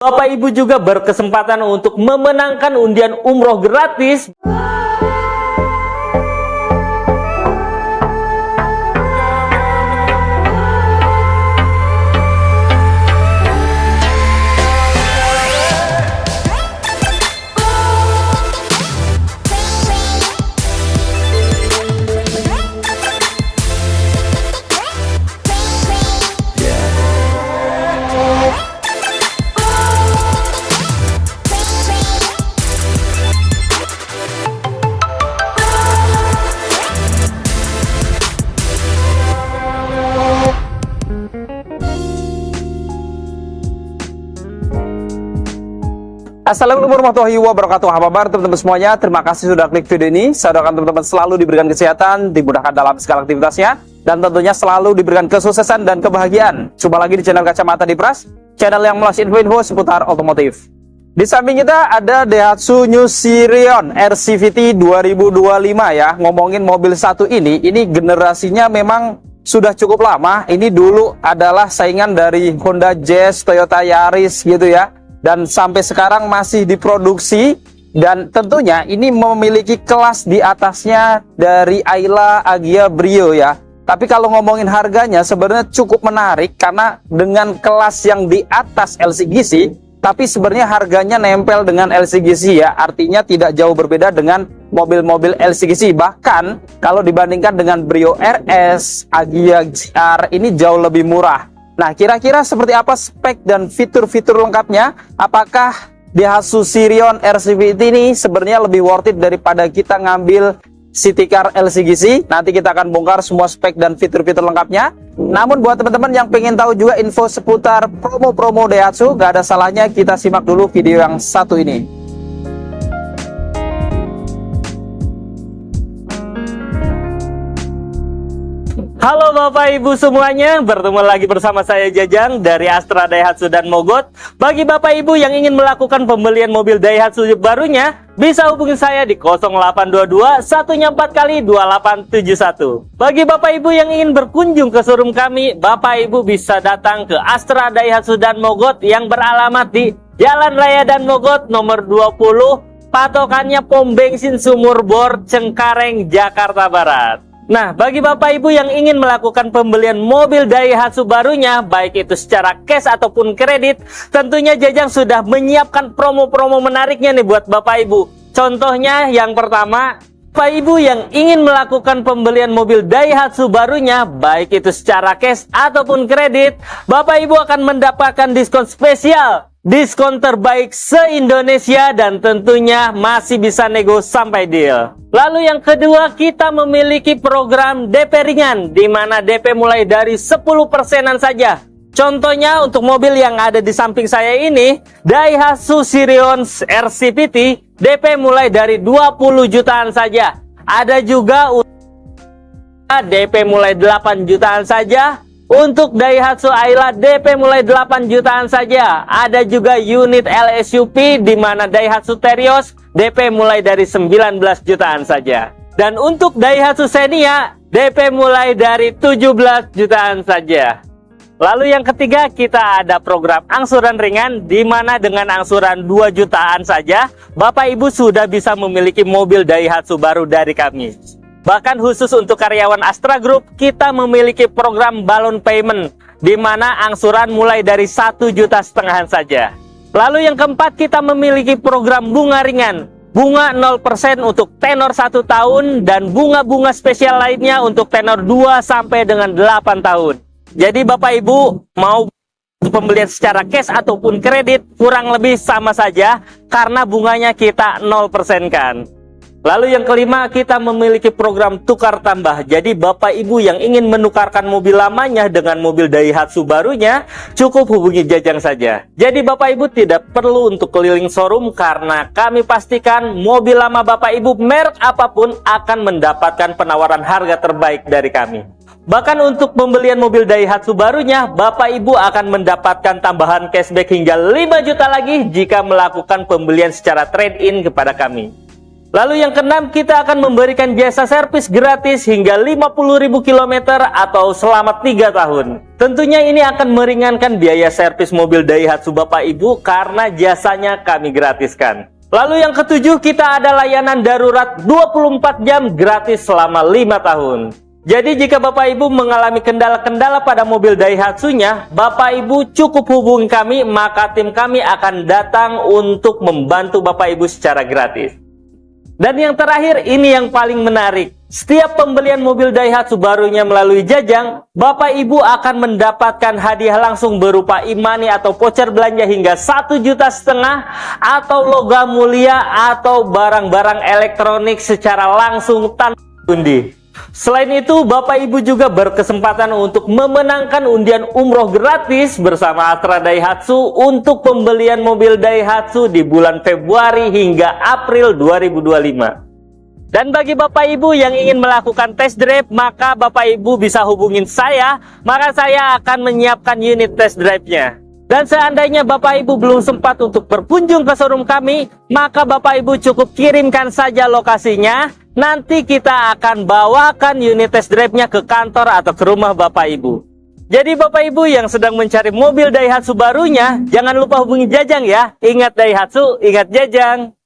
Bapak Ibu juga berkesempatan untuk memenangkan undian umroh gratis. Assalamualaikum warahmatullahi wabarakatuh. Apa kabar teman-teman semuanya? Terima kasih sudah klik video ini. Saya doakan teman-teman selalu diberikan kesehatan, dimudahkan dalam segala aktivitasnya, dan tentunya selalu diberikan kesuksesan dan kebahagiaan. Coba lagi di channel Kacamata Dipras, channel yang melas info-info seputar otomotif. Di samping kita ada Daihatsu New Sirion RCVT 2025 ya. Ngomongin mobil satu ini generasinya memang sudah cukup lama. Ini dulu adalah saingan dari Honda Jazz, Toyota Yaris gitu ya. Dan sampai sekarang masih diproduksi, dan tentunya ini memiliki kelas di atasnya dari Ayla, Agya, Brio ya. Tapi kalau ngomongin harganya sebenarnya cukup menarik karena dengan kelas yang di atas LCGC, tapi sebenarnya harganya nempel dengan LCGC ya. Artinya tidak jauh berbeda dengan mobil-mobil LCGC. Bahkan kalau dibandingkan dengan Brio RS, Agya GR ini jauh lebih murah. Nah, kira-kira seperti apa spek dan fitur-fitur lengkapnya? Apakah Daihatsu Sirion RCVT ini sebenarnya lebih worth it daripada kita ngambil city car LCGC? Nanti kita akan bongkar semua spek dan fitur-fitur lengkapnya. Namun buat teman-teman yang pengen tahu juga info seputar promo-promo Daihatsu, gak ada salahnya kita simak dulu video yang satu ini. Halo Bapak Ibu semuanya, bertemu lagi bersama saya Jajang dari Astra Daihatsu dan Mogot. Bagi Bapak Ibu yang ingin melakukan pembelian mobil Daihatsu barunya, bisa hubungi saya di 0822 144 kali 2871. Bagi Bapak Ibu yang ingin berkunjung ke showroom kami, Bapak Ibu bisa datang ke Astra Daihatsu dan Mogot yang beralamat di Jalan Raya Dan Mogot nomor 20, patokannya pom bensin Sumur Bor, Cengkareng, Jakarta Barat. Nah, bagi Bapak Ibu yang ingin melakukan pembelian mobil Daihatsu barunya, baik itu secara cash ataupun kredit, tentunya Jajang sudah menyiapkan promo-promo menariknya nih buat Bapak Ibu. Contohnya yang pertama, Bapak Ibu yang ingin melakukan pembelian mobil Daihatsu barunya, baik itu secara cash ataupun kredit, Bapak Ibu akan mendapatkan diskon spesial. Diskon terbaik se-Indonesia dan tentunya masih bisa nego sampai deal. Lalu yang kedua, kita memiliki program DP ringan, di mana DP mulai dari 10%-an saja. Contohnya untuk mobil yang ada di samping saya ini, Daihatsu Sirion RCVT, DP mulai dari 20 jutaan saja. Ada juga DP mulai 8 jutaan saja. Untuk Daihatsu Ayla DP mulai 8 jutaan saja. Ada juga unit LSUV di mana Daihatsu Terios DP mulai dari 19 jutaan saja. Dan untuk Daihatsu Xenia DP mulai dari 17 jutaan saja. Lalu yang ketiga, kita ada program angsuran ringan di mana dengan angsuran 2 jutaan saja Bapak Ibu sudah bisa memiliki mobil Daihatsu baru dari kami. Bahkan khusus untuk karyawan Astra Group, kita memiliki program balloon payment, di mana angsuran mulai dari 1,5 juta saja. Lalu yang keempat, kita memiliki program bunga ringan. Bunga 0% untuk tenor 1 tahun, dan bunga-bunga spesial lainnya untuk tenor 2 sampai dengan 8 tahun. Jadi Bapak Ibu mau pembelian secara cash ataupun kredit, kurang lebih sama saja, karena bunganya kita 0% kan. Lalu yang kelima, kita memiliki program tukar tambah. Jadi Bapak Ibu yang ingin menukarkan mobil lamanya dengan mobil Daihatsu barunya, cukup hubungi Jajang saja. Jadi Bapak Ibu tidak perlu untuk keliling showroom karena kami pastikan mobil lama Bapak Ibu merek apapun akan mendapatkan penawaran harga terbaik dari kami. Bahkan untuk pembelian mobil Daihatsu barunya, Bapak Ibu akan mendapatkan tambahan cashback hingga 5 juta lagi jika melakukan pembelian secara trade-in kepada kami. Lalu yang keenam, kita akan memberikan jasa servis gratis hingga 50.000 km atau selama 3 tahun. Tentunya ini akan meringankan biaya servis mobil Daihatsu Bapak Ibu karena jasanya kami gratiskan. Lalu yang ketujuh, kita ada layanan darurat 24 jam gratis selama 5 tahun. Jadi jika Bapak Ibu mengalami kendala-kendala pada mobil Daihatsu-nya, Bapak Ibu cukup hubungi kami, maka tim kami akan datang untuk membantu Bapak Ibu secara gratis. Dan yang terakhir, ini yang paling menarik. Setiap pembelian mobil Daihatsu barunya melalui Jajang, Bapak Ibu akan mendapatkan hadiah langsung berupa e-money atau voucher belanja hingga 1,5 juta atau logam mulia atau barang-barang elektronik secara langsung tanpa undi. Selain itu, Bapak Ibu juga berkesempatan untuk memenangkan undian umroh gratis bersama Astra Daihatsu untuk pembelian mobil Daihatsu di bulan Februari hingga April 2025. Dan bagi Bapak Ibu yang ingin melakukan test drive, maka Bapak Ibu bisa hubungin saya, maka saya akan menyiapkan unit test drive-nya. Dan seandainya Bapak Ibu belum sempat untuk berkunjung ke showroom kami, maka Bapak Ibu cukup kirimkan saja lokasinya. Nanti kita akan bawakan unit test drive-nya ke kantor atau ke rumah Bapak Ibu. Jadi Bapak Ibu yang sedang mencari mobil Daihatsu barunya, jangan lupa hubungi Jajang ya. Ingat Daihatsu, ingat Jajang.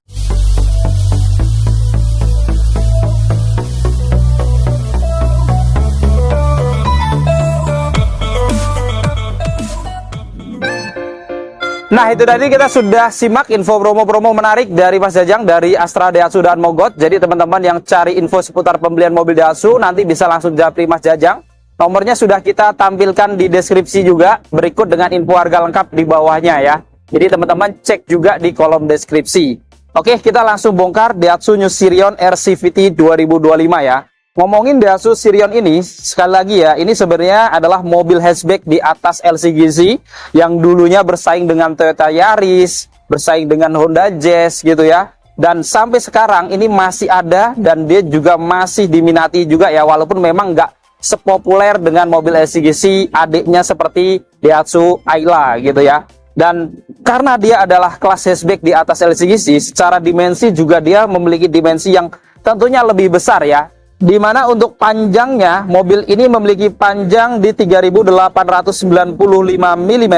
Nah, itu tadi kita sudah simak info promo-promo menarik dari Mas Jajang dari Astra Daihatsu dan Mogot. Jadi teman-teman yang cari info seputar pembelian mobil Daihatsu nanti bisa langsung japri Mas Jajang. Nomornya sudah kita tampilkan di deskripsi juga, berikut dengan info harga lengkap di bawahnya ya. Jadi teman-teman cek juga di kolom deskripsi. Oke, kita langsung bongkar Daihatsu New Sirion RCVT 2025 ya. Ngomongin Daihatsu Sirion ini, sekali lagi ya, ini sebenarnya adalah mobil hatchback di atas LCGC yang dulunya bersaing dengan Toyota Yaris, bersaing dengan Honda Jazz gitu ya. Dan sampai sekarang ini masih ada dan dia juga masih diminati juga ya, walaupun memang nggak sepopuler dengan mobil LCGC adiknya seperti Daihatsu Ayla gitu ya. Dan karena dia adalah kelas hatchback di atas LCGC, secara dimensi juga dia memiliki dimensi yang tentunya lebih besar ya. Di mana untuk panjangnya, mobil ini memiliki panjang di 3.895 mm,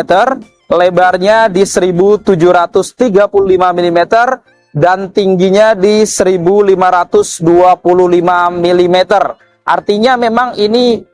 lebarnya di 1.735 mm, dan tingginya di 1.525 mm. Artinya memang ini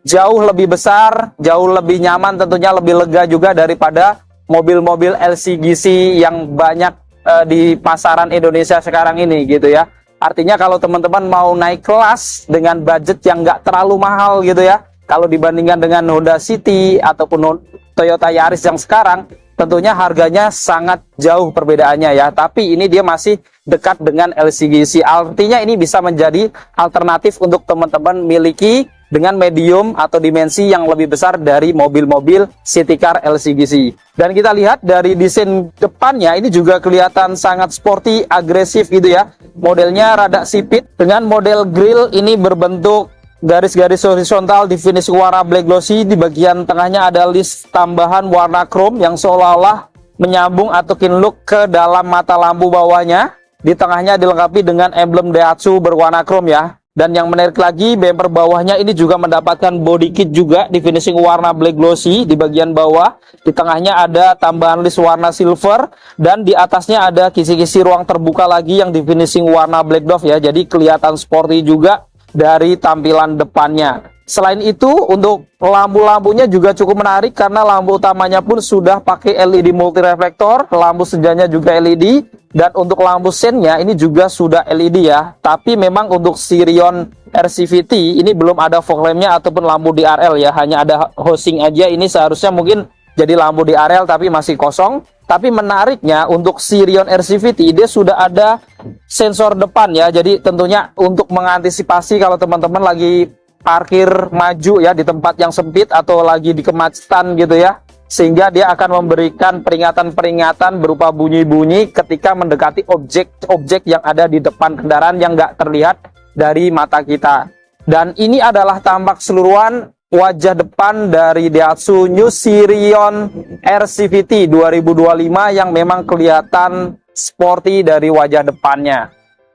jauh lebih besar, jauh lebih nyaman, tentunya lebih lega juga daripada mobil-mobil LCGC yang banyak di pasaran Indonesia sekarang ini gitu ya. Artinya kalau teman-teman mau naik kelas dengan budget yang nggak terlalu mahal gitu ya, kalau dibandingkan dengan Honda City ataupun Toyota Yaris yang sekarang, tentunya harganya sangat jauh perbedaannya ya. Tapi ini dia masih dekat dengan LCGC. Artinya ini bisa menjadi alternatif untuk teman-teman miliki dengan medium atau dimensi yang lebih besar dari mobil-mobil city car LCGC. Dan kita lihat dari desain depannya ini juga kelihatan sangat sporty, agresif gitu ya. Modelnya rada sipit dengan model grill ini berbentuk garis-garis horizontal di finish warna black glossy. Di bagian tengahnya ada list tambahan warna chrome yang seolah-olah menyambung atau kin look ke dalam mata lampu bawahnya. Di tengahnya dilengkapi dengan emblem Daihatsu berwarna chrome ya. Dan yang menarik lagi, bumper bawahnya ini juga mendapatkan body kit juga di finishing warna black glossy di bagian bawah. Di tengahnya ada tambahan list warna silver dan di atasnya ada kisi-kisi ruang terbuka lagi yang di finishing warna black dove ya. Jadi kelihatan sporty juga dari tampilan depannya. Selain itu, untuk lampu-lampunya juga cukup menarik karena lampu utamanya pun sudah pakai LED multi reflektor, lampu sejanya juga LED, dan untuk lampu sennya ini juga sudah LED ya. Tapi memang untuk Sirion RCVT ini belum ada fog lampnya ataupun lampu DRL ya, hanya ada housing aja. Ini seharusnya mungkin jadi lampu DRL tapi masih kosong. Tapi menariknya untuk Sirion RCVT dia sudah ada sensor depan ya. Jadi tentunya untuk mengantisipasi kalau teman-teman lagi parkir maju ya di tempat yang sempit atau lagi di kemacetan gitu ya, sehingga dia akan memberikan peringatan-peringatan berupa bunyi-bunyi ketika mendekati objek-objek yang ada di depan kendaraan yang nggak terlihat dari mata kita. Dan ini adalah tampak keseluruhan wajah depan dari Daihatsu New Sirion RCVT 2025 yang memang kelihatan sporty dari wajah depannya.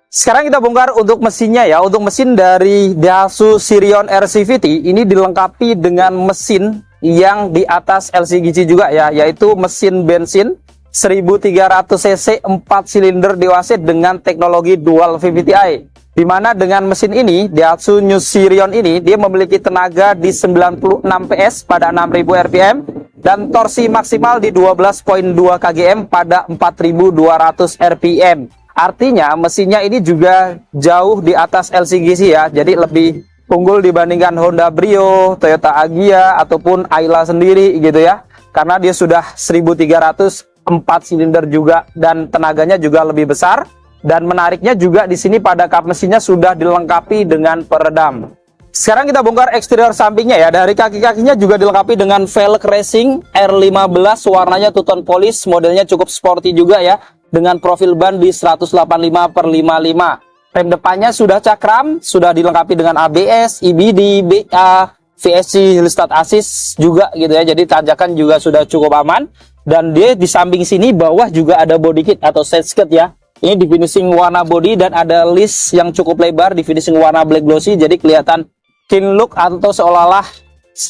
Sekarang kita bongkar untuk mesinnya ya. Untuk mesin dari Daihatsu Sirion RCVT ini dilengkapi dengan mesin yang di atas LCGC juga ya, yaitu mesin bensin 1300 cc 4 silinder DOHC dengan teknologi dual VVT-i. Di mana dengan mesin ini, Daihatsu New Sirion ini dia memiliki tenaga di 96 PS pada 6000 rpm dan torsi maksimal di 12,2 kgm pada 4200 rpm. Artinya mesinnya ini juga jauh di atas LCGC ya, jadi lebih unggul dibandingkan Honda Brio, Toyota Agya ataupun Ayla sendiri gitu ya. Karena dia sudah 1300 4 silinder juga dan tenaganya juga lebih besar. Dan menariknya juga di sini pada kap mesinnya sudah dilengkapi dengan peredam. Sekarang kita bongkar eksterior sampingnya ya. Dari kaki-kakinya juga dilengkapi dengan velg racing R15, warnanya two tone polish, modelnya cukup sporty juga ya, dengan profil ban di 185/55. Rem depannya sudah cakram, sudah dilengkapi dengan ABS, EBD, BA, VSC, Hill Start Assist juga gitu ya. Jadi tanjakan juga sudah cukup aman. Dan dia di samping sini bawah juga ada body kit atau set skirt ya. Ini di finishing warna body dan ada list yang cukup lebar di finishing warna black glossy. Jadi kelihatan clean look atau seolah-olah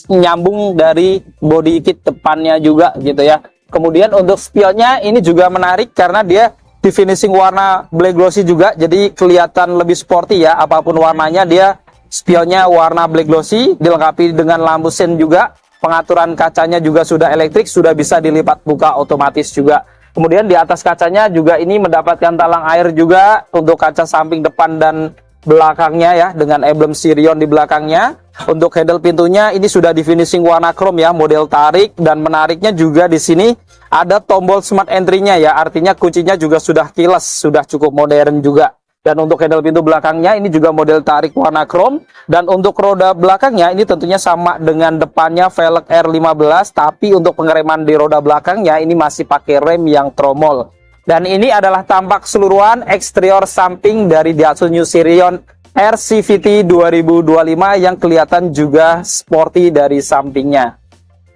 nyambung dari body kit depannya juga gitu ya. Kemudian untuk spionnya ini juga menarik karena dia di finishing warna black glossy juga, jadi kelihatan lebih sporty ya. Apapun warnanya dia spionnya warna black glossy, dilengkapi dengan lampu sen juga. Pengaturan kacanya juga sudah elektrik, sudah bisa dilipat buka otomatis juga. Kemudian di atas kacanya juga ini mendapatkan talang air juga untuk kaca samping depan dan belakangnya ya, dengan emblem Sirion di belakangnya. Untuk handle pintunya ini sudah di finishing warna chrome ya, model tarik. Dan menariknya juga di sini ada tombol smart entry-nya ya, artinya kuncinya juga sudah keyless, sudah cukup modern juga. Dan untuk handle pintu belakangnya ini juga model tarik warna chrome. Dan untuk roda belakangnya ini tentunya sama dengan depannya, velg R15, tapi untuk pengereman di roda belakangnya ini masih pakai rem yang tromol. Dan ini adalah tampak keseluruhan eksterior samping dari Daihatsu New Sirion RCVT 2025 yang kelihatan juga sporty dari sampingnya.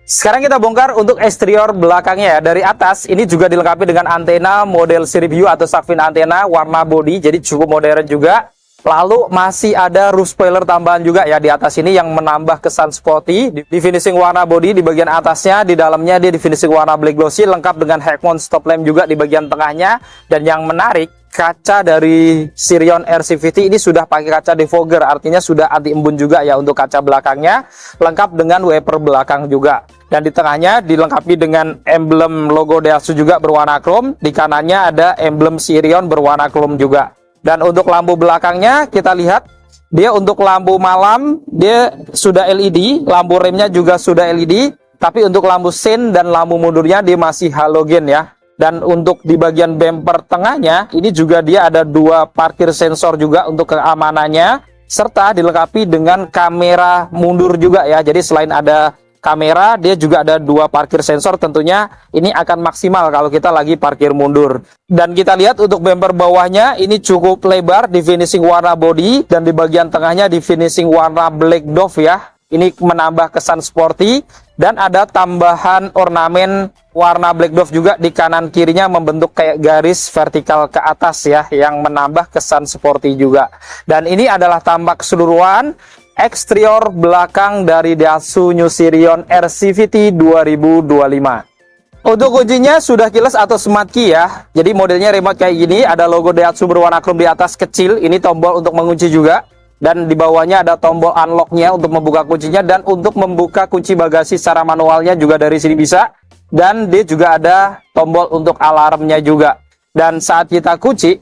Sekarang kita bongkar untuk eksterior belakangnya ya. Dari atas ini juga dilengkapi dengan antena model Sirip View atau shark fin antena warna body, jadi cukup modern juga. Lalu masih ada roof spoiler tambahan juga ya di atas ini yang menambah kesan sporty. Di finishing warna body di bagian atasnya, di dalamnya dia di finishing warna black glossy, lengkap dengan head mount stop lamp juga di bagian tengahnya. Dan yang menarik, kaca dari Sirion RCVT ini sudah pakai kaca defogger, artinya sudah anti embun juga ya untuk kaca belakangnya, lengkap dengan wiper belakang juga. Dan di tengahnya dilengkapi dengan emblem logo Daihatsu juga berwarna chrome, di kanannya ada emblem Sirion berwarna chrome juga. Dan untuk lampu belakangnya kita lihat, dia untuk lampu malam dia sudah LED, lampu remnya juga sudah LED, tapi untuk lampu sen dan lampu mundurnya dia masih halogen ya. Dan untuk di bagian bumper tengahnya ini juga dia ada dua parkir sensor juga untuk keamanannya, serta dilengkapi dengan kamera mundur juga ya. Jadi selain ada kamera, dia juga ada dua parkir sensor, tentunya ini akan maksimal kalau kita lagi parkir mundur. Dan kita lihat untuk bumper bawahnya ini cukup lebar di finishing warna body, dan di bagian tengahnya di finishing warna black dove ya. Ini menambah kesan sporty, dan ada tambahan ornamen warna black dove juga di kanan kirinya membentuk kayak garis vertikal ke atas ya, yang menambah kesan sporty juga. Dan ini adalah tampak keseluruhan eksterior belakang dari Daihatsu New Sirion RCVT 2025. Untuk kuncinya sudah keyless atau smart key ya. Jadi modelnya remote kayak gini, ada logo Daihatsu berwarna chrome di atas kecil. Ini tombol untuk mengunci juga. Dan di bawahnya ada tombol unlocknya untuk membuka kuncinya. Dan untuk membuka kunci bagasi secara manualnya juga dari sini bisa. Dan dia juga ada tombol untuk alarmnya juga. Dan saat kita kunci,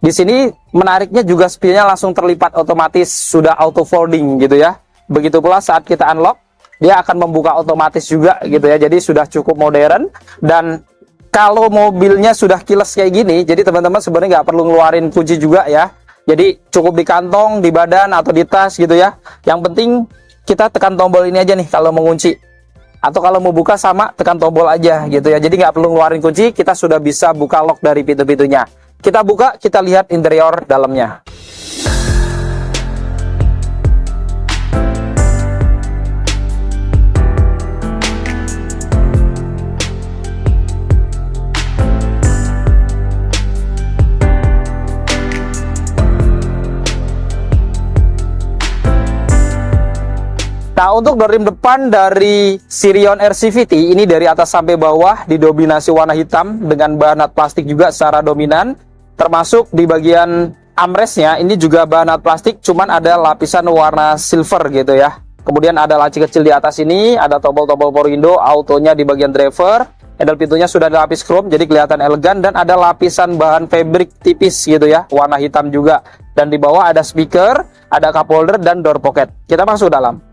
di sini menariknya juga spionnya langsung terlipat otomatis, sudah auto folding gitu ya. Begitu pula saat kita unlock, dia akan membuka otomatis juga gitu ya. Jadi sudah cukup modern. Dan kalau mobilnya sudah keyless kayak gini, jadi teman-teman sebenarnya nggak perlu ngeluarin kunci juga ya. Jadi cukup di kantong, di badan, atau di tas gitu ya. Yang penting kita tekan tombol ini aja nih kalau mengunci. Atau kalau mau buka sama tekan tombol aja gitu ya. Jadi nggak perlu ngeluarin kunci, kita sudah bisa buka lock dari pintu-pintunya. Kita buka, kita lihat interior dalamnya. Nah, untuk door rim depan dari Sirion RCVT ini dari atas sampai bawah didominasi warna hitam dengan bahan nut plastik juga secara dominan, termasuk di bagian armrestnya ini juga bahan nut plastik, cuman ada lapisan warna silver gitu ya. Kemudian ada laci kecil di atas ini, ada tombol-tombol power window, autonya di bagian driver, handle pintunya sudah dilapis chrome jadi kelihatan elegan, dan ada lapisan bahan fabric tipis gitu ya, warna hitam juga. Dan di bawah ada speaker, ada cup holder dan door pocket. Kita masuk dalam.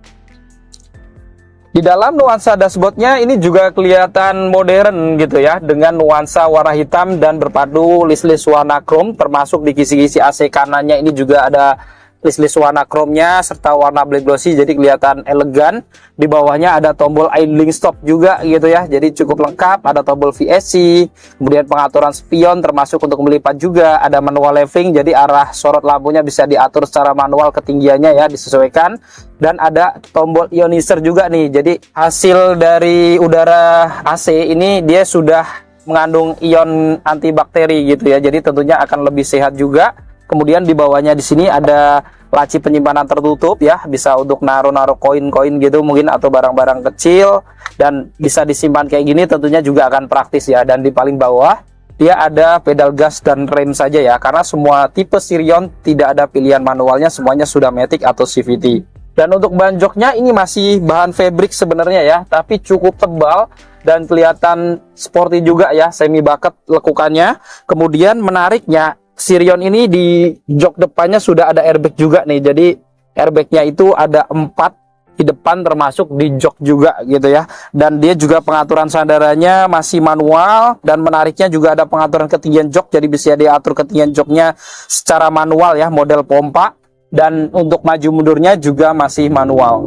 Di dalam nuansa dashboardnya ini juga kelihatan modern gitu ya, dengan nuansa warna hitam dan berpadu list-list warna chrome, termasuk di kisi-kisi AC kanannya ini juga ada list-list warna chrome-nya serta warna black glossy, jadi kelihatan elegan. Di bawahnya ada tombol idling stop juga gitu ya, jadi cukup lengkap. Ada tombol VSC, kemudian pengaturan spion termasuk untuk melipat juga, ada manual leveling, jadi arah sorot lampunya bisa diatur secara manual ketinggiannya ya, disesuaikan. Dan ada tombol ionizer juga nih, jadi hasil dari udara AC ini dia sudah mengandung ion antibakteri gitu ya, jadi tentunya akan lebih sehat juga. Kemudian di bawahnya di sini ada laci penyimpanan tertutup ya, bisa untuk naruh-naruh koin-koin gitu mungkin, atau barang-barang kecil, dan bisa disimpan kayak gini, tentunya juga akan praktis ya. Dan di paling bawah dia ada pedal gas dan rem saja ya, karena semua tipe Sirion tidak ada pilihan manualnya, semuanya sudah matic atau CVT. Dan untuk ban joknya ini masih bahan fabric sebenarnya ya, tapi cukup tebal dan kelihatan sporty juga ya, semi bucket lekukannya. Kemudian menariknya, Sirion ini di jok depannya sudah ada airbag juga nih, jadi airbagnya itu ada 4 di depan termasuk di jok juga gitu ya. Dan dia juga pengaturan sandarannya masih manual, dan menariknya juga ada pengaturan ketinggian jok, jadi bisa diatur ketinggian joknya secara manual ya, model pompa. Dan untuk maju mundurnya juga masih manual.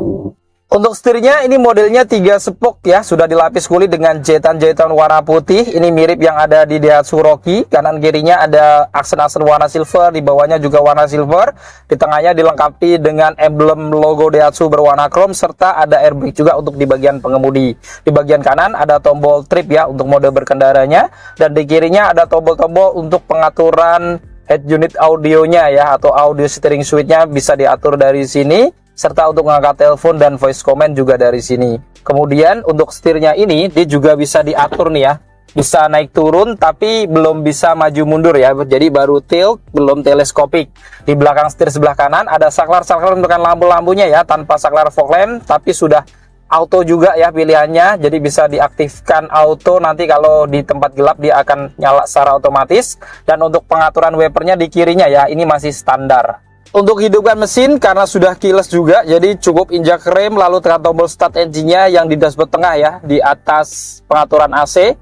Untuk setirnya ini modelnya 3 spok ya, sudah dilapis kulit dengan jahitan-jahitan warna putih. Ini mirip yang ada di Daihatsu Rocky. Kanan kirinya ada aksen-aksen warna silver, di bawahnya juga warna silver. Di tengahnya dilengkapi dengan emblem logo Daihatsu berwarna chrome, serta ada airbag juga untuk di bagian pengemudi. Di bagian kanan ada tombol trip ya untuk mode berkendaranya, dan di kirinya ada tombol-tombol untuk pengaturan head unit audionya ya, atau audio steering suite-nya bisa diatur dari sini, serta untuk mengangkat telepon dan voice command juga dari sini. Kemudian untuk setirnya ini dia juga bisa diatur nih ya, bisa naik turun tapi belum bisa maju mundur ya, jadi baru tilt belum teleskopik. Di belakang setir sebelah kanan ada saklar-saklar untuk lampu-lampunya ya, tanpa saklar fog lamp tapi sudah auto juga ya pilihannya, jadi bisa diaktifkan auto, nanti kalau di tempat gelap dia akan nyala secara otomatis. Dan untuk pengaturan wipernya di kirinya ya, ini masih standar. Untuk hidupkan mesin karena sudah keyless juga, jadi cukup injak rem lalu tekan tombol start engine-nya yang di dashboard tengah ya, di atas pengaturan AC.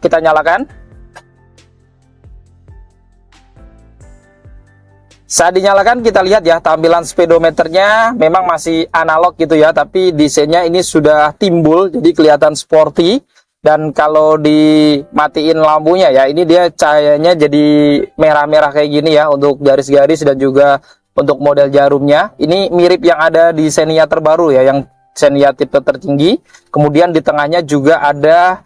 Kita nyalakan. Saat dinyalakan kita lihat ya, tampilan speedometernya memang masih analog gitu ya, tapi desainnya ini sudah timbul jadi kelihatan sporty. Dan kalau dimatiin lampunya ya, ini dia cahayanya jadi merah-merah kayak gini ya, untuk garis-garis dan juga untuk model jarumnya. Ini mirip yang ada di Xenia terbaru ya, yang Xenia tipe tertinggi. Kemudian di tengahnya juga ada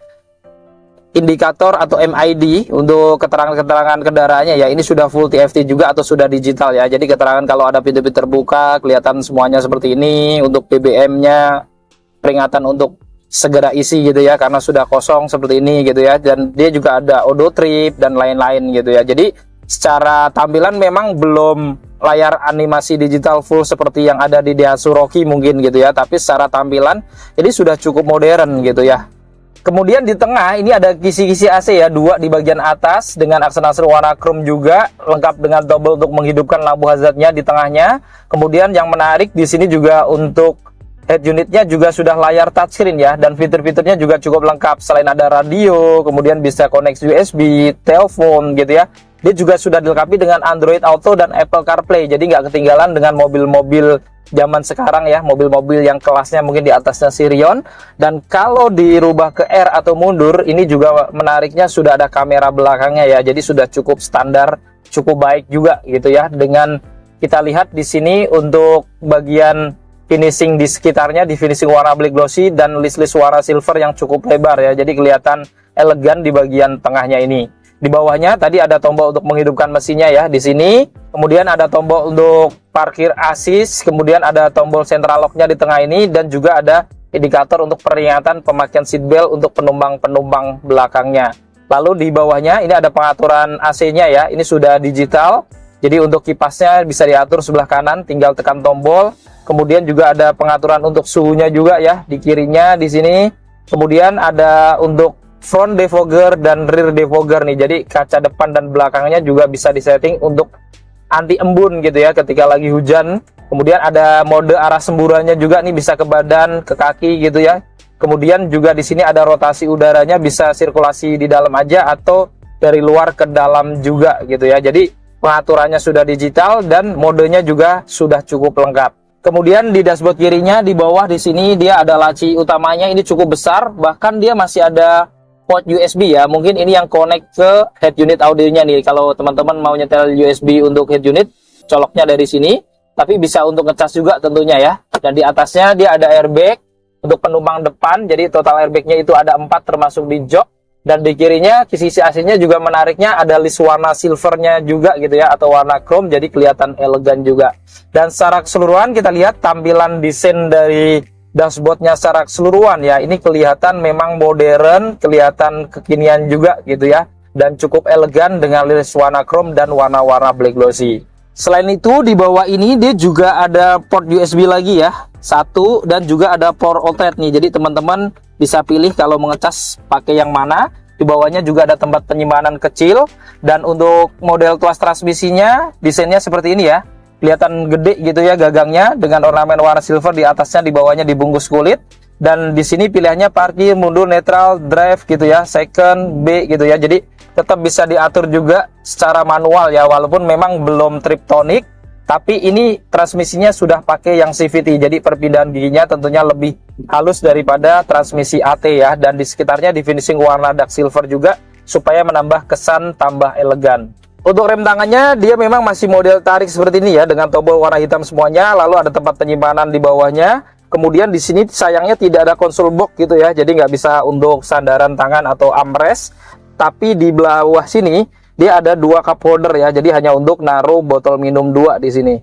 indikator atau MID untuk keterangan-keterangan kendaraannya ya, ini sudah full TFT juga atau sudah digital ya, jadi keterangan kalau ada pintu-pintu terbuka kelihatan semuanya seperti ini. Untuk BBM-nya peringatan untuk segera isi gitu ya, karena sudah kosong seperti ini gitu ya. Dan dia juga ada auto trip dan lain-lain gitu ya. Jadi secara tampilan memang belum layar animasi digital full seperti yang ada di Daihatsu Rocky mungkin gitu ya, tapi secara tampilan ini sudah cukup modern gitu ya. Kemudian di tengah ini ada kisi-kisi AC ya, 2 di bagian atas dengan aksen-aksen warna chrome juga, lengkap dengan tombol untuk menghidupkan lampu hazardnya di tengahnya. Kemudian yang menarik di sini juga untuk head unitnya juga sudah layar touchscreen ya, dan fitur-fiturnya juga cukup lengkap. Selain ada radio, kemudian bisa koneksi USB, telepon gitu ya. Dia juga sudah dilengkapi dengan Android Auto dan Apple CarPlay, jadi nggak ketinggalan dengan mobil-mobil zaman sekarang ya, mobil-mobil yang kelasnya mungkin di atasnya Sirion. Dan kalau dirubah ke R atau mundur, ini juga menariknya sudah ada kamera belakangnya ya, jadi sudah cukup standar, cukup baik juga gitu ya. Dengan kita lihat di sini untuk bagian finishing di sekitarnya, di finishing warna black glossy dan list-list warna silver yang cukup lebar ya, jadi kelihatan elegan di bagian tengahnya ini. Di bawahnya tadi ada tombol untuk menghidupkan mesinnya ya di sini. Kemudian ada tombol untuk parkir assist, kemudian ada tombol central lock-nya di tengah ini, dan juga ada indikator untuk peringatan pemakaian seatbelt untuk penumpang-penumpang belakangnya. Lalu di bawahnya ini ada pengaturan AC-nya ya, ini sudah digital. Jadi untuk kipasnya bisa diatur sebelah kanan, tinggal tekan tombol. Kemudian juga ada pengaturan untuk suhunya juga ya, di kirinya di sini. Kemudian ada untuk front defogger dan rear defogger nih. Jadi kaca depan dan belakangnya juga bisa disetting untuk anti embun gitu ya ketika lagi hujan. Kemudian ada mode arah semburannya juga nih, bisa ke badan, ke kaki gitu ya. Kemudian juga di sini ada rotasi udaranya, bisa sirkulasi di dalam aja atau dari luar ke dalam juga gitu ya. Jadi pengaturannya sudah digital dan modenya juga sudah cukup lengkap. Kemudian di dashboard kirinya di bawah di sini dia ada laci utamanya, ini cukup besar, bahkan dia masih ada port USB ya. Mungkin ini yang connect ke head unit audionya nih. Kalau teman-teman mau nyetel USB untuk head unit, coloknya dari sini. Tapi bisa untuk ngecas juga tentunya ya. Dan di atasnya dia ada airbag untuk penumpang depan. Jadi total airbagnya itu ada 4 termasuk di jok. Dan di kirinya, di sisi AC-nya juga menariknya ada list warna silvernya juga gitu ya, atau warna chrome, jadi kelihatan elegan juga. Dan secara keseluruhan kita lihat tampilan desain dari dashboardnya secara keseluruhan ya, ini kelihatan memang modern, kelihatan kekinian juga gitu ya, dan cukup elegan dengan list warna chrome dan warna-warna black glossy. Selain itu di bawah ini dia juga ada port USB lagi ya, satu, dan juga ada port outlet nih. Jadi teman-teman bisa pilih kalau mengecas pakai yang mana. Di bawahnya juga ada tempat penyimpanan kecil, dan untuk model tuas transmisinya desainnya seperti ini ya. Kelihatan gede gitu ya gagangnya dengan ornamen warna silver, di atasnya di bawahnya dibungkus kulit. Dan di sini pilihannya parkir, mundur, netral, drive gitu ya, second, B gitu ya. Jadi tetap bisa diatur juga secara manual ya, walaupun memang belum Triptonic, tapi ini transmisinya sudah pakai yang CVT. Jadi perpindahan giginya tentunya lebih halus daripada transmisi AT ya, dan di sekitarnya di finishing warna dark silver juga supaya menambah kesan tambah elegan. Untuk rem tangannya dia memang masih model tarik seperti ini ya, dengan tombol warna hitam semuanya, lalu ada tempat penyimpanan di bawahnya. Kemudian di sini sayangnya tidak ada konsol box gitu ya, jadi nggak bisa untuk sandaran tangan atau armrest. Tapi di bawah sini dia ada 2 cup holder ya, jadi hanya untuk naruh botol minum 2 di sini.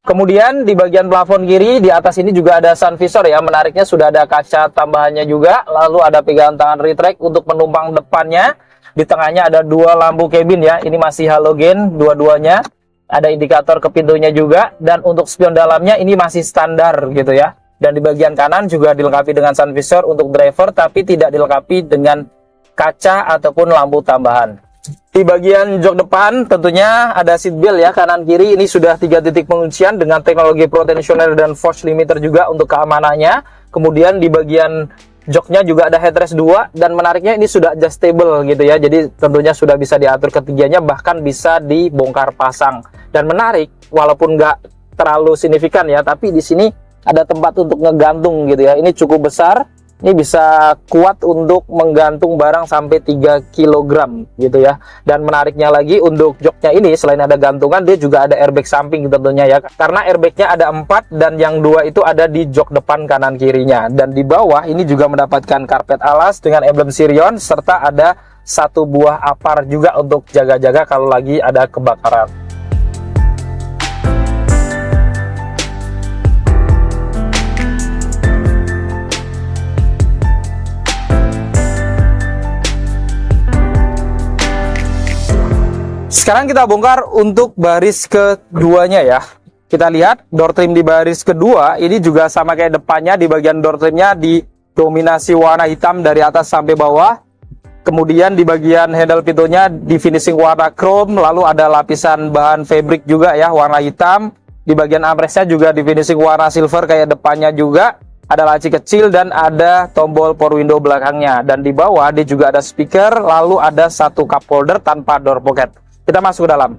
Kemudian di bagian plafon kiri di atas ini juga ada sun visor ya, menariknya sudah ada kaca tambahannya juga, lalu ada pegangan tangan retract untuk penumpang depannya. Di tengahnya ada 2 lampu cabin ya, ini masih halogen dua-duanya. Ada indikator ke pintunya juga, dan untuk spion dalamnya ini masih standar gitu ya. Dan di bagian kanan juga dilengkapi dengan sun visor untuk driver, tapi tidak dilengkapi dengan kaca ataupun lampu tambahan. Di bagian jok depan tentunya ada seat belt ya, kanan kiri ini sudah 3 titik penguncian dengan teknologi Pro Tensioner dan force limiter juga untuk keamanannya. Kemudian di bagian joknya juga ada headrest 2, dan menariknya ini sudah adjustable gitu ya, jadi tentunya sudah bisa diatur ketiganya, bahkan bisa dibongkar pasang. Dan menarik, walaupun nggak terlalu signifikan ya, tapi di sini ada tempat untuk ngegantung gitu ya, ini cukup besar. Ini bisa kuat untuk menggantung barang sampai 3 kg gitu ya. Dan menariknya lagi untuk joknya ini, selain ada gantungan, dia juga ada airbag samping tentunya ya. Karena airbagnya ada 4, dan yang 2 itu ada di jok depan kanan kirinya. Dan di bawah ini juga mendapatkan karpet alas dengan emblem Sirion, serta ada 1 buah apar juga untuk jaga-jaga kalau lagi ada kebakaran. Sekarang kita bongkar untuk baris keduanya ya. Kita lihat door trim di baris kedua ini juga sama kayak depannya. Di bagian door trimnya didominasi warna hitam dari atas sampai bawah. Kemudian di bagian handle pintunya di finishing warna chrome, lalu ada lapisan bahan fabric juga ya, warna hitam. Di bagian armrestnya juga di finishing warna silver kayak depannya juga. Ada laci kecil dan ada tombol power window belakangnya. Dan di bawah dia juga ada speaker, lalu ada 1 cup holder tanpa door pocket. Kita masuk ke dalam.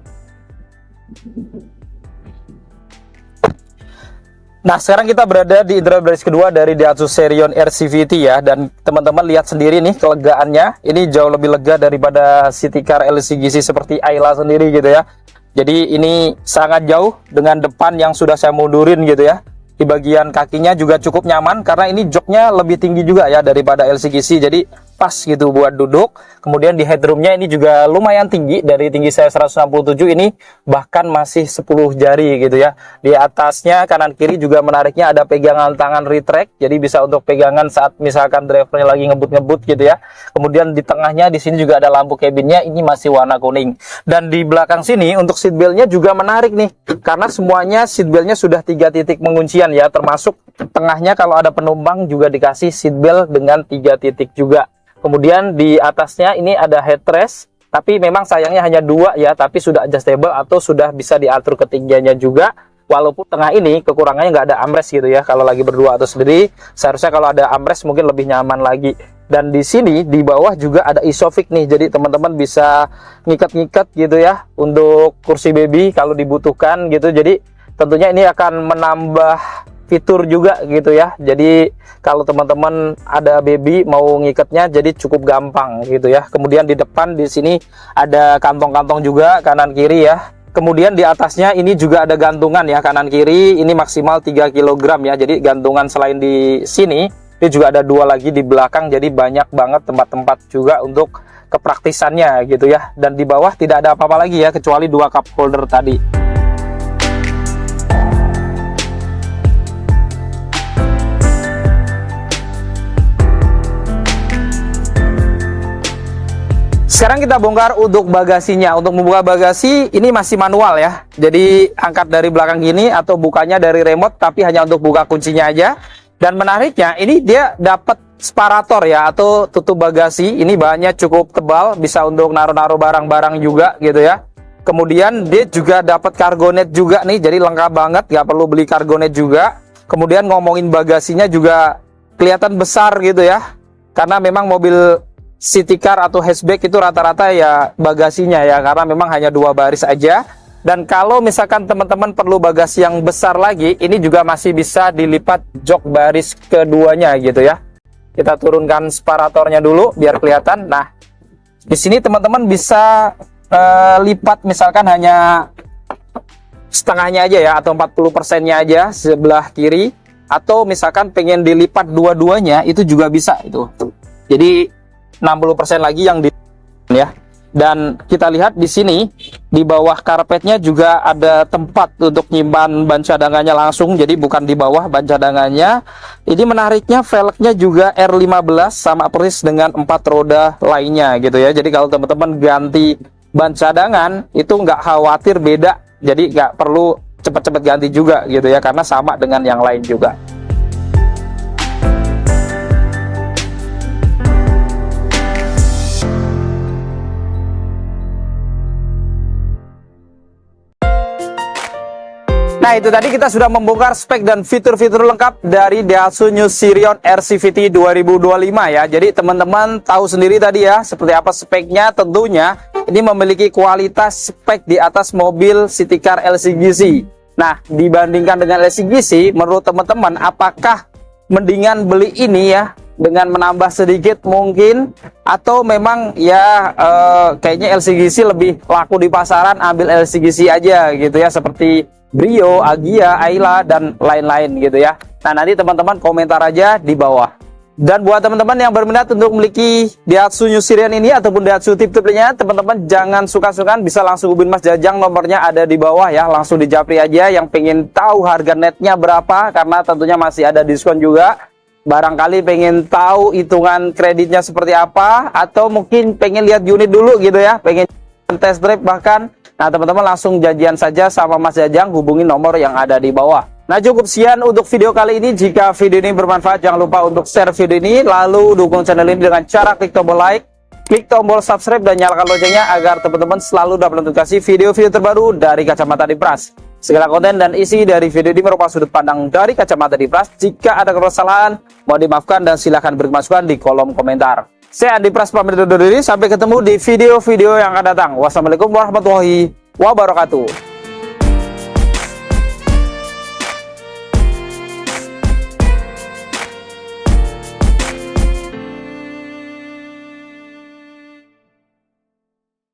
Nah, sekarang kita berada di interior baris kedua dari Daihatsu Sirion RCVT ya, dan teman-teman lihat sendiri nih kelegaannya. Ini jauh lebih lega daripada city car LCGC seperti Ayla sendiri gitu ya. Jadi ini sangat jauh dengan depan yang sudah saya mundurin gitu ya. Di bagian kakinya juga cukup nyaman karena ini joknya lebih tinggi juga ya daripada LCGC. Jadi pas gitu buat duduk. Kemudian di headroomnya ini juga lumayan tinggi, dari tinggi saya 167 ini bahkan masih 10 jari gitu ya. Di atasnya kanan kiri juga menariknya ada pegangan tangan retract, jadi bisa untuk pegangan saat misalkan drivernya lagi ngebut-ngebut gitu ya. Kemudian di tengahnya di sini juga ada lampu cabinnya, ini masih warna kuning. Dan di belakang sini untuk seatbeltnya juga menarik nih, karena semuanya seatbeltnya sudah 3 titik penguncian ya, termasuk tengahnya kalau ada penumpang juga dikasih seatbelt dengan 3 titik juga. Kemudian di atasnya ini ada headrest, tapi memang sayangnya hanya 2 ya, tapi sudah adjustable atau sudah bisa diatur ketinggiannya juga. Walaupun tengah ini kekurangannya nggak ada armrest gitu ya, kalau lagi berdua atau sendiri. Seharusnya kalau ada armrest mungkin lebih nyaman lagi. Dan di sini di bawah juga ada isofix nih, jadi teman-teman bisa ngikat-ngikat gitu ya untuk kursi baby kalau dibutuhkan gitu. Jadi tentunya ini akan menambah fitur juga gitu ya. Jadi kalau teman-teman ada baby mau ngikatnya jadi cukup gampang gitu ya. Kemudian di depan di sini ada kantong-kantong juga kanan kiri ya. Kemudian di atasnya ini juga ada gantungan ya, kanan kiri ini maksimal 3 kg ya. Jadi gantungan selain di sini, ini juga ada 2 lagi di belakang, jadi banyak banget tempat-tempat juga untuk kepraktisannya gitu ya. Dan di bawah tidak ada apa-apa lagi ya, kecuali 2 cup holder tadi. Sekarang kita bongkar untuk bagasinya. Untuk membuka bagasi ini masih manual ya. Jadi angkat dari belakang gini atau bukanya dari remote, tapi hanya untuk buka kuncinya aja. Dan menariknya ini dia dapat separator ya, atau tutup bagasi. Ini bahannya cukup tebal, bisa untuk naruh-naruh barang-barang juga gitu ya. Kemudian dia juga dapat cargo net juga nih, jadi lengkap banget, nggak perlu beli cargo net juga. Kemudian ngomongin bagasinya juga kelihatan besar gitu ya, karena memang mobil city car atau hatchback itu rata-rata ya bagasinya ya, karena memang hanya 2 baris aja. Dan kalau misalkan teman-teman perlu bagasi yang besar lagi, ini juga masih bisa dilipat jok baris keduanya gitu ya. Kita turunkan separatornya dulu biar kelihatan. Nah, di sini teman-teman bisa lipat misalkan hanya setengahnya aja ya, atau 40%-nya aja sebelah kiri, atau misalkan pengen dilipat dua-duanya itu juga bisa itu. Jadi 60% lagi yang di ya. Dan kita lihat di sini di bawah karpetnya juga ada tempat untuk nyimpan ban cadangannya langsung, jadi bukan di bawah ban cadangannya. Ini menariknya velgnya juga R15 sama persis dengan 4 roda lainnya gitu ya. Jadi kalau teman-teman ganti ban cadangan itu nggak khawatir beda, jadi nggak perlu cepet-cepet ganti juga gitu ya, karena sama dengan yang lain juga. Nah, itu tadi kita sudah membongkar spek dan fitur-fitur lengkap dari Daihatsu New Sirion RCVT 2025 ya. Jadi teman-teman tahu sendiri tadi ya seperti apa speknya. Tentunya ini memiliki kualitas spek di atas mobil city car LCGC. Nah, dibandingkan dengan LCGC, menurut teman-teman apakah mendingan beli ini ya dengan menambah sedikit mungkin, atau memang ya kayaknya LCGC lebih laku di pasaran, ambil LCGC aja gitu ya, seperti Brio, Agia, Ayla, dan lain-lain gitu ya. Nah, nanti teman-teman komentar aja di bawah. Dan buat teman-teman yang berminat untuk memiliki Daihatsu New Sirion ini ataupun Daihatsu tip-tipnya, teman-teman jangan suka-sukaan, bisa langsung hubungin Mas Jajang, nomornya ada di bawah ya. Langsung di japri aja yang pengen tahu harga netnya berapa, karena tentunya masih ada diskon juga. Barangkali pengen tahu hitungan kreditnya seperti apa, atau mungkin pengen lihat unit dulu gitu ya, pengen test drive bahkan. Nah, teman-teman langsung janjian saja sama Mas Jajang, hubungi nomor yang ada di bawah. Nah, cukup sekian untuk video kali ini. Jika video ini bermanfaat, jangan lupa untuk share video ini, lalu dukung channel ini dengan cara klik tombol like, klik tombol subscribe, dan nyalakan loncengnya agar teman-teman selalu dapat notifikasi video-video terbaru dari Kacamata Dipras. Segala konten dan isi dari video ini merupakan sudut pandang dari Kacamata Dipras. Jika ada kesalahan, mohon dimaafkan dan silahkan beri masukan di kolom komentar. Saya Andi Pras pamit undur diri, sampai ketemu di video-video yang akan datang. Wassalamualaikum warahmatullahi wabarakatuh.